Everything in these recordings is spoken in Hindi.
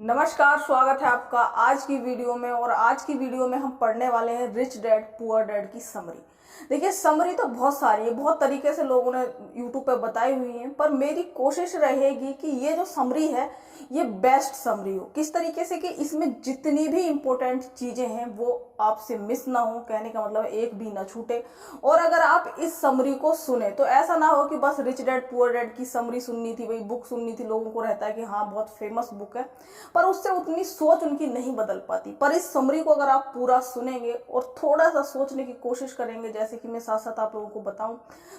नमस्कार, स्वागत है आपका आज की वीडियो में। और आज की वीडियो में हम पढ़ने वाले हैं रिच डैड पुअर डैड की समरी। देखिए, समरी तो बहुत सारी है, बहुत तरीके से लोगों ने यूट्यूब पे बताई हुई है, पर मेरी कोशिश रहेगी कि ये जो समरी है ये बेस्ट समरी हो। किस तरीके से कि इसमें जितनी भी इम्पोर्टेंट चीजें हैं वो आपसे मिस ना हो, कहने का मतलब एक भी ना छूटे। और अगर आप इस समरी को सुने तो ऐसा ना हो कि बस रिच डैड पुअर डैड की समरी सुननी थी, वही बुक सुननी थी। लोगों को रहता है कि हाँ बहुत फेमस बुक है, पर उससे उतनी सोच उनकी नहीं बदल पाती। पर इस समरी को अगर आप पूरा सुनेंगे और थोड़ा सा सोचने की कोशिश करेंगे, जैसे कि मैं साथ साथ आप लोगों को बताऊं,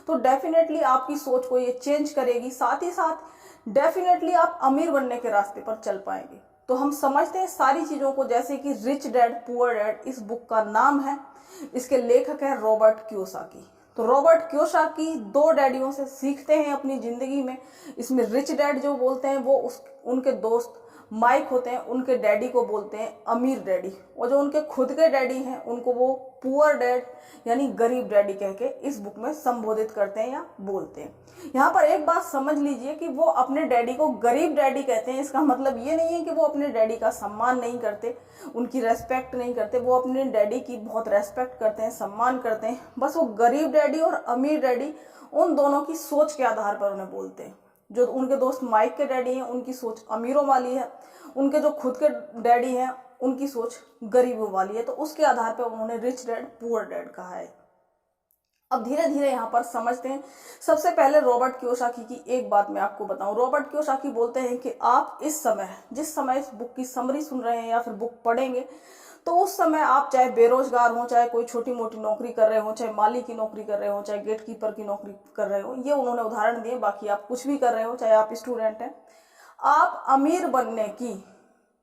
तो डेफिनेटली आपकी सोच को ये चेंज करेगी। साथ ही साथ डेफिनेटली आप अमीर बनने के रास्ते पर चल पाएंगे। तो हम समझते हैं सारी चीजों को, जैसे कि रिच डैड पुअर डैड इस बुक का नाम है। इसके लेखक है रॉबर्ट कियोसाकी। तो रॉबर्ट कियोसाकी दो डैडियों से सीखते हैं अपनी जिंदगी में। इसमें रिच डैड जो बोलते हैं वो उनके दोस्त माइक होते हैं, उनके डैडी को बोलते हैं अमीर डैडी। और जो उनके खुद के डैडी हैं उनको वो पुअर डैड यानी गरीब डैडी कह के इस बुक में संबोधित करते हैं या बोलते हैं। यहाँ पर एक बात समझ लीजिए कि वो अपने डैडी को गरीब डैडी कहते हैं। इसका मतलब ये नहीं है कि वो अपने डैडी का सम्मान नहीं करते, उनकी रेस्पेक्ट नहीं करते। वो अपने डैडी की बहुत रेस्पेक्ट करते हैं, सम्मान करते हैं। बस वो गरीब डैडी और अमीर डैडी उन दोनों की सोच के आधार पर उन्हें बोलते हैं। जो उनके दोस्त माइक के डैडी हैं उनकी सोच अमीरों वाली है, उनके जो खुद के डैडी हैं उनकी सोच गरीबों वाली है। तो उसके आधार पर उन्होंने रिच डैड पुअर डैड कहा है। अब धीरे धीरे यहाँ पर समझते हैं। सबसे पहले रॉबर्ट कियोसाकी की एक बात मैं आपको बताऊं। रॉबर्ट कियोसाकी बोलते हैं कि आप इस समय जिस समय इस बुक की समरी सुन रहे हैं या फिर बुक पढ़ेंगे, तो उस समय आप चाहे बेरोजगार हो, चाहे कोई छोटी मोटी नौकरी कर रहे हो, चाहे माली की नौकरी कर रहे हो, चाहे गेट कीपर की नौकरी कर रहे हो, ये उन्होंने उदाहरण दिए। बाकी आप कुछ भी कर रहे हो, चाहे आप स्टूडेंट हैं, आप अमीर बनने की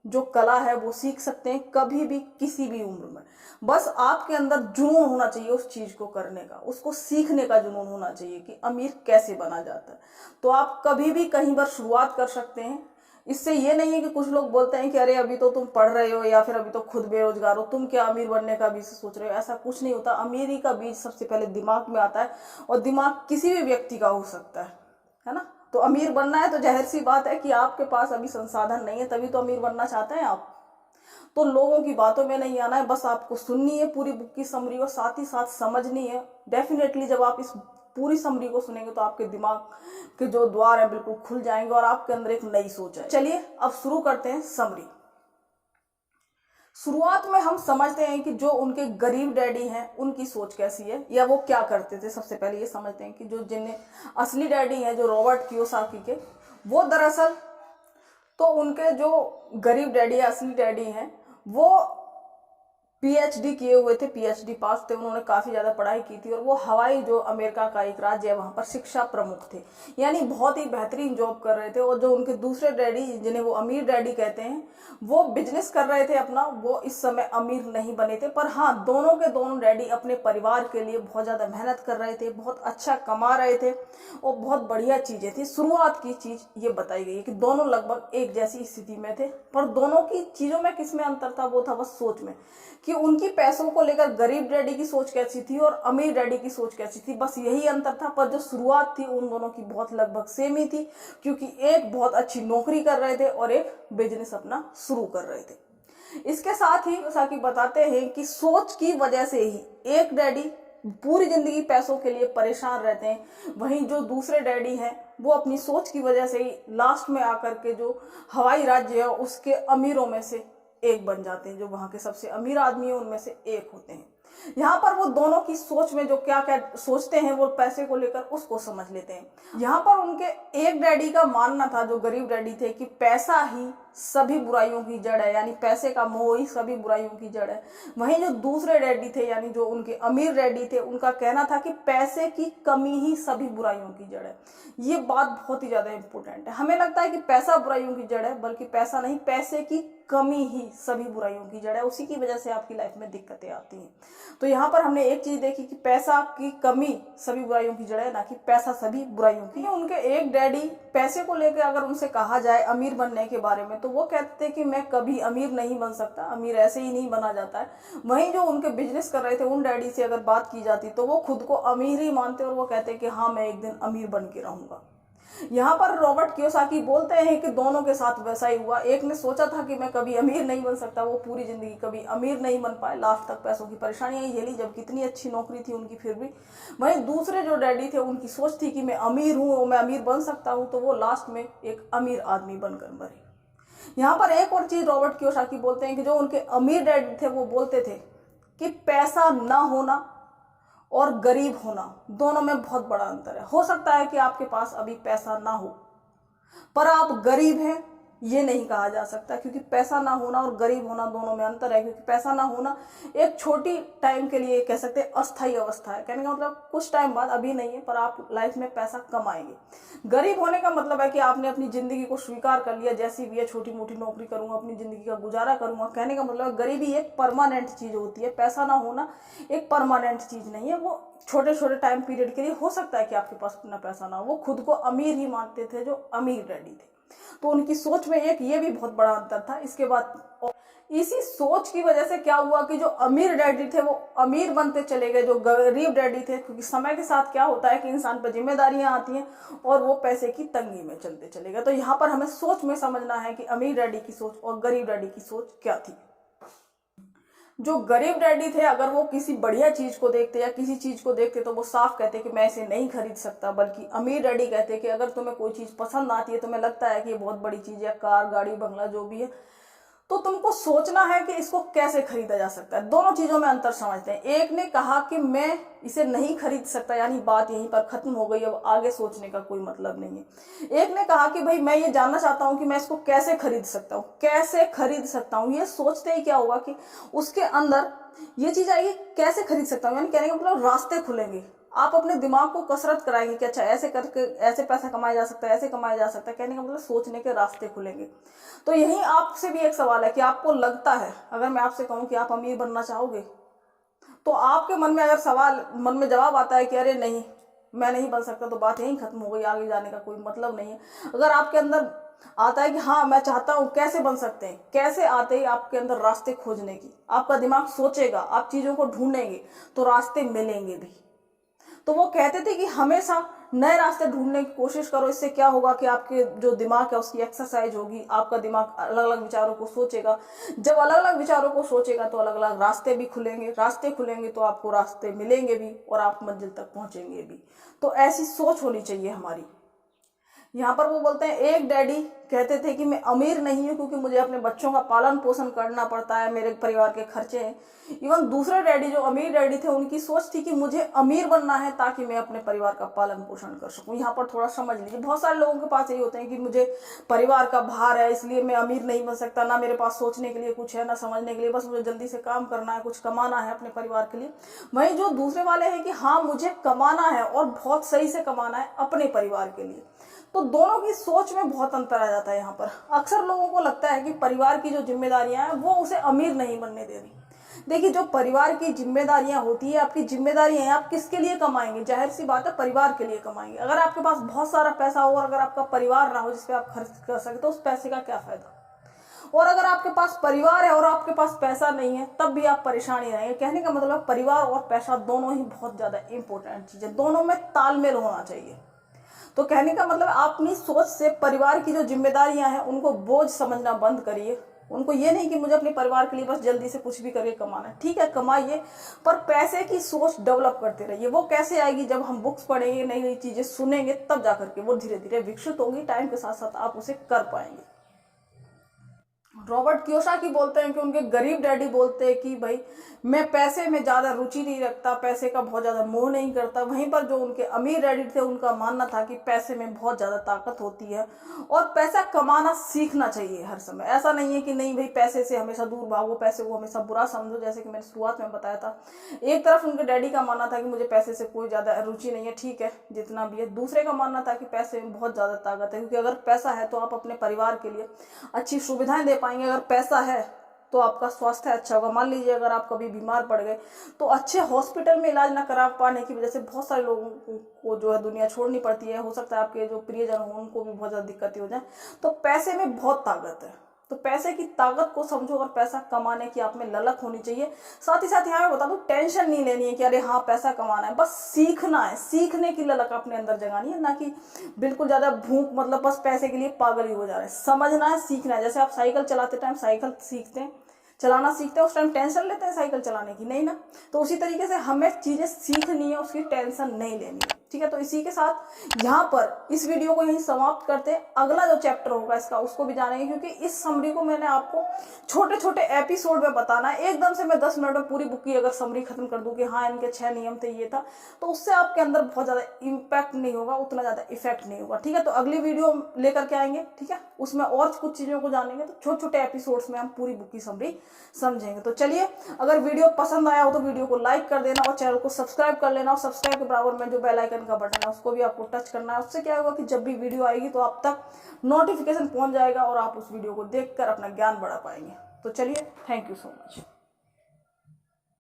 जो कला है वो सीख सकते हैं कभी भी किसी भी उम्र में। बस आपके अंदर जुनून होना चाहिए उस चीज को करने का, उसको सीखने का जुनून होना चाहिए कि अमीर कैसे बना जाता है। तो आप कभी भी कहीं पर शुरुआत कर सकते हैं। इससे ये नहीं है कि कुछ लोग बोलते हैं कि अरे अभी तो तुम पढ़ रहे हो या फिर अभी तो खुद बेरोजगार हो, तुम क्या अमीर बनने का बीज सोच रहे हो। ऐसा कुछ नहीं होता। अमीरी का बीज सबसे पहले दिमाग में आता है, और दिमाग किसी भी व्यक्ति का हो सकता है ना। तो अमीर बनना है तो जाहिर सी बात है कि आपके पास अभी संसाधन नहीं है, तभी तो अमीर बनना चाहते हैं आप। तो लोगों की बातों में नहीं आना है, बस आपको सुननी है पूरी बुक की समरी और साथ ही साथ समझनी है। डेफिनेटली जब आप इस पूरी समरी को सुनेंगे तो आपके दिमाग के जो द्वार है बिल्कुल खुल जाएंगे और आपके अंदर एक नई सोच है। चलिए अब शुरू करते हैं समरी। शुरुआत में हम समझते हैं कि जो उनके गरीब डैडी हैं उनकी सोच कैसी है या वो क्या करते थे। सबसे पहले ये समझते हैं कि जो जिन्हें असली डैडी हैं, जो रॉबर्ट कियोसाकी के, वो दरअसल तो उनके जो गरीब डैडी है, असली डैडी हैं, वो पीएचडी किए हुए थे, पीएचडी पास थे। उन्होंने काफी ज्यादा पढ़ाई की थी और वो हवाई जो अमेरिका का एक राज्य है वहां पर शिक्षा प्रमुख थे, यानी बहुत ही बेहतरीन जॉब कर रहे थे। और जो उनके दूसरे डैडी जिन्हें वो अमीर डैडी कहते हैं, वो बिजनेस कर रहे थे अपना। वो इस समय अमीर नहीं बने थे, पर हाँ दोनों के दोनों डैडी अपने परिवार के लिए बहुत ज्यादा मेहनत कर रहे थे, बहुत अच्छा कमा रहे थे और बहुत बढ़िया चीजें थी। शुरुआत की चीज ये बताई गई है कि दोनों लगभग एक जैसी स्थिति में थे, पर दोनों की चीजों में किसमें अंतर था, वो था बस सोच में, कि उनकी पैसों को लेकर गरीब डैडी की सोच कैसी थी और अमीर डैडी की सोच कैसी थी। बस यही अंतर था। पर जो शुरुआत थी उन दोनों की बहुत लगभग सेम ही थी, क्योंकि एक बहुत अच्छी नौकरी कर रहे थे और एक बिजनेस अपना शुरू कर रहे थे। इसके साथ ही कियोसाकी बताते हैं कि सोच की वजह से ही एक डैडी पूरी जिंदगी पैसों के लिए परेशान रहते हैं, वहीं जो दूसरे डैडी हैं वो अपनी सोच की वजह से ही लास्ट में आकर के जो हवाई राज्य है उसके अमीरों में से एक बन जाते हैं। जो वहां के सबसे अमीर आदमी है उनमें से एक होते हैं। यहाँ पर वो दोनों की सोच में जो क्या क्या सोचते हैं वो पैसे को लेकर, उसको समझ लेते हैं। यहाँ पर उनके एक डैडी का मानना था, जो गरीब डैडी थे, कि पैसा ही सभी बुराइयों की जड़ है, यानी पैसे का मोह ही सभी बुराइयों की जड़ है। वहीं जो दूसरे डैडी थे, यानी जो उनके अमीर डैडी थे, उनका कहना था कि पैसे की कमी ही सभी बुराइयों की जड़ है। ये बात बहुत ही ज्यादा इंपॉर्टेंट है। हमें लगता है कि पैसा बुराइयों की जड़ है, बल्कि पैसा नहीं, पैसे की कमी ही सभी बुराइयों की जड़ है। उसी की वजह से आपकी लाइफ में दिक्कतें आती हैं। तो यहाँ पर हमने एक चीज देखी कि पैसा की कमी सभी बुराइयों की जड़ है, ना कि पैसा सभी बुराइयों की। उनके एक डैडी पैसे को लेकर अगर उनसे कहा जाए अमीर बनने के बारे में, तो वो कहते थे कि मैं कभी अमीर नहीं बन सकता, अमीर ऐसे ही नहीं बना जाता है। वहीं जो उनके बिजनेस कर रहे थे उन डैडी से अगर बात की जाती तो वो खुद को अमीर ही मानते और वो कहते कि हाँ मैं एक दिन अमीर बन के रहूंगा। यहाँ पर रॉबर्ट कियोसाकी बोलते हैं कि दोनों के साथ वैसा ही हुआ। एक ने सोचा था कि मैं कभी अमीर नहीं बन सकता, वो पूरी जिंदगी कभी अमीर नहीं बन पाए, लास्ट तक पैसों की परेशानियां ही झेली, जब कितनी अच्छी नौकरी थी उनकी फिर भी। वहीं दूसरे जो डैडी थे उनकी सोच थी कि मैं अमीर हूँ, मैं अमीर बन सकता हूँ, तो वो लास्ट में एक अमीर आदमी बनकर मरे। यहाँ पर एक और चीज रॉबर्ट कियोसाकी बोलते हैं कि जो उनके अमीर डैडी थे वो बोलते थे कि पैसा ना होना और गरीब होना दोनों में बहुत बड़ा अंतर है। हो सकता है कि आपके पास अभी पैसा ना हो पर आप गरीब हैं, ये नहीं कहा जा सकता, क्योंकि पैसा ना होना और गरीब होना दोनों में अंतर है। क्योंकि पैसा ना होना एक छोटी टाइम के लिए कह सकते हैं अस्थायी अवस्था है, कहने का मतलब कुछ टाइम बाद, अभी नहीं है, पर आप लाइफ में पैसा कमाएंगे। गरीब होने का मतलब है कि आपने अपनी जिंदगी को स्वीकार कर लिया, जैसी भी है, छोटी मोटी नौकरी करूंगा, अपनी जिंदगी का गुजारा करूंगा। कहने का मतलब गरीबी एक परमानेंट चीज होती है, पैसा ना होना एक परमानेंट चीज नहीं है। वो छोटे छोटे टाइम पीरियड के लिए हो सकता है कि आपके पास इतना पैसा ना हो। वो खुद को अमीर ही मानते थे जो अमीर डैडी थे, तो उनकी सोच में एक ये भी बहुत बड़ा अंतर था। इसके बाद इसी सोच की वजह से क्या हुआ कि जो अमीर डैडी थे वो अमीर बनते चले गए, जो गरीब डैडी थे, क्योंकि समय के साथ क्या होता है कि इंसान पर जिम्मेदारियां आती हैं और वो पैसे की तंगी में चलते चले गए। तो यहाँ पर हमें सोच में समझना है कि अमीर डैडी की सोच और गरीब डैडी की सोच क्या थी। जो गरीब डैडी थे, अगर वो किसी बढ़िया चीज को देखते या किसी चीज को देखते तो वो साफ कहते कि मैं इसे नहीं खरीद सकता। बल्कि अमीर डैडी कहते कि अगर तुम्हें कोई चीज पसंद आती है, तुम्हें लगता है कि ये बहुत बड़ी चीज है, कार, गाड़ी, बंगला, जो भी है, तो तुमको सोचना है कि इसको कैसे खरीदा जा सकता है। दोनों चीजों में अंतर समझते हैं। एक ने कहा कि मैं इसे नहीं खरीद सकता, यानी बात यहीं पर खत्म हो गई, अब आगे सोचने का कोई मतलब नहीं है। एक ने कहा कि भाई मैं ये जानना चाहता हूं कि मैं इसको कैसे खरीद सकता हूँ, कैसे खरीद सकता हूँ। ये सोचते ही क्या होगा कि उसके अंदर ये चीज आएगी, कैसे खरीद सकता हूँ, यानी कहने का मतलब रास्ते खुलेंगे। आप अपने दिमाग को कसरत कराएंगे कि अच्छा ऐसे करके ऐसे पैसा कमाया जा सकता है, ऐसे कमाया जा सकता है। कहने का मतलब सोचने के रास्ते खुलेंगे। तो यही आपसे भी एक सवाल है कि आपको लगता है, अगर मैं आपसे कहूं कि आप अमीर बनना चाहोगे, तो आपके मन में अगर मन में जवाब आता है कि अरे नहीं मैं नहीं बन सकता, तो बात यहीं खत्म हो गई, आगे जाने का कोई मतलब नहीं है। अगर आपके अंदर आता है कि हाँ मैं चाहता हूं, कैसे बन सकते हैं, कैसे आते ही आपके अंदर रास्ते खोजने की, आपका दिमाग सोचेगा, आप चीजों को ढूंढेंगे तो रास्ते मिलेंगे भी। तो वो कहते थे कि हमेशा नए रास्ते ढूंढने की कोशिश करो। इससे क्या होगा कि आपके जो दिमाग है उसकी एक्सरसाइज होगी, आपका दिमाग अलग अलग विचारों को सोचेगा। जब अलग अलग विचारों को सोचेगा तो अलग अलग रास्ते भी खुलेंगे, रास्ते खुलेंगे तो आपको रास्ते मिलेंगे भी और आप मंजिल तक पहुंचेंगे भी। तो ऐसी सोच होनी चाहिए हमारी। यहाँ पर वो बोलते हैं एक डैडी कहते थे कि मैं अमीर नहीं हूँ क्योंकि मुझे अपने बच्चों का पालन पोषण करना पड़ता है, मेरे परिवार के खर्चे हैं। इवन दूसरे डैडी जो अमीर डैडी थे उनकी सोच थी कि मुझे अमीर बनना है ताकि मैं अपने परिवार का पालन पोषण कर सकूं। यहाँ पर थोड़ा समझ लीजिए, बहुत सारे लोगों के पास यही होते हैं कि मुझे परिवार का भार है इसलिए मैं अमीर नहीं बन सकता, ना मेरे पास सोचने के लिए कुछ है, ना समझने के लिए, बस मुझे जल्दी से काम करना है, कुछ कमाना है अपने परिवार के लिए। वहीं जो दूसरे वाले हैं कि हाँ मुझे कमाना है और बहुत सही से कमाना है अपने परिवार के लिए। तो दोनों की सोच में बहुत अंतर आ जाता है। यहाँ पर अक्सर लोगों को लगता है कि परिवार की जो जिम्मेदारियां हैं वो उसे अमीर नहीं बनने दे रही। देखिए जो परिवार की जिम्मेदारियां होती है, आपकी जिम्मेदारियां हैं, आप किसके लिए कमाएंगे, जाहिर सी बात है परिवार के लिए कमाएंगे। अगर आपके पास बहुत सारा पैसा हो और अगर आपका परिवार ना हो जिसपे आप खर्च कर सके तो उस पैसे का क्या फायदा। और अगर आपके पास परिवार है और आपके पास पैसा नहीं है तब भी आप परेशान ही रहेंगे। कहने का मतलब परिवार और पैसा दोनों ही बहुत ज्यादा इंपॉर्टेंट चीज है, दोनों में तालमेल होना चाहिए। तो कहने का मतलब आप अपनी सोच से परिवार की जो जिम्मेदारियां हैं उनको बोझ समझना बंद करिए। उनको ये नहीं कि मुझे अपने परिवार के लिए बस जल्दी से कुछ भी करके कमाना है, ठीक है कमाइए, पर पैसे की सोच डेवलप करते रहिए। वो कैसे आएगी, जब हम बुक्स पढ़ेंगे, नई नई चीजें सुनेंगे, तब जाकर के वो धीरे धीरे विकसित होगी। टाइम के साथ साथ आप उसे कर पाएंगे। रॉबर्ट कियोसाकी बोलते हैं कि उनके गरीब डैडी बोलते हैं कि भाई मैं पैसे में ज्यादा रुचि नहीं रखता, पैसे का बहुत ज्यादा मोह नहीं करता। वहीं पर जो उनके अमीर डैडी थे उनका मानना था कि पैसे में बहुत ज्यादा ताकत होती है और पैसा कमाना सीखना चाहिए हर समय। ऐसा नहीं है कि नहीं भाई पैसे से हमेशा दूर भागो, पैसे को हमेशा बुरा समझो, जैसे कि मैंने शुरुआत में बताया था। एक तरफ उनके डैडी का मानना था कि मुझे पैसे से कोई ज्यादा रुचि नहीं है, ठीक है जितना भी है। दूसरे का मानना था कि पैसे में बहुत ज्यादा ताकत है, क्योंकि अगर पैसा है तो आप अपने परिवार के लिए अच्छी सुविधाएं दे पाएंगे। अगर पैसा है तो आपका स्वास्थ्य अच्छा होगा। मान लीजिए अगर आप कभी बीमार पड़ गए तो अच्छे हॉस्पिटल में इलाज ना करा पाने की वजह से बहुत सारे लोगों को जो है दुनिया छोड़नी पड़ती है। हो सकता है आपके जो प्रियजन हो उनको भी बहुत ज्यादा दिक्कतें हो जाए। तो पैसे में बहुत ताकत है। तो पैसे की ताकत को समझो और पैसा कमाने की आप में ललक होनी चाहिए। साथ ही साथ यहाँ मैं बता दूं, टेंशन नहीं लेनी है कि अरे हाँ पैसा कमाना है, बस सीखना है, सीखने की ललक अपने अंदर जगानी है, ना कि बिल्कुल ज़्यादा भूख, मतलब बस पैसे के लिए पागल ही हो जा रहे हैं। समझना है, सीखना है। जैसे आप साइकिल चलाते टाइम साइकिल सीखते हैं, चलाना सीखते हैं, उस टाइम टेंशन लेते हैं साइकिल चलाने की, नहीं ना। तो उसी तरीके से हमें चीज़ें सीखनी है, उसकी टेंशन नहीं लेनी है, ठीक है। तो इसी के साथ यहाँ पर इस वीडियो को यहीं समाप्त करते हैं। अगला जो चैप्टर होगा इसका उसको भी जानेंगे, क्योंकि इस समरी को मैंने आपको छोटे छोटे एपिसोड में बताना है। एकदम से मैं 10 मिनट में पूरी बुक की अगर समरी खत्म कर दूं कि हाँ इनके 6 नियम थे, ये था, तो उससे आपके अंदर बहुत ज़्यादा इम्पैक्ट नहीं होगा, उतना ज़्यादा इफेक्ट नहीं होगा, ठीक है। तो अगली वीडियो लेकर के आएंगे, ठीक है, उसमें और कुछ चीज़ों को जानेंगे। तो छोटे छोटे एपिसोड्स में हम पूरी बुक की समरी समझेंगे। तो चलिए, अगर वीडियो पसंद आया हो तो वीडियो को लाइक कर देना और चैनल को सब्सक्राइब कर लेना, और सब्सक्राइब के बराबर में जो बेल आइकन का बटन है उसको भी आपको टच करना है। उससे क्या होगा कि जब भी वीडियो आएगी तो आप तक नोटिफिकेशन पहुंच जाएगा और आप उस वीडियो को देखकर अपना ज्ञान बढ़ा पाएंगे। तो चलिए, थैंक यू सो मच।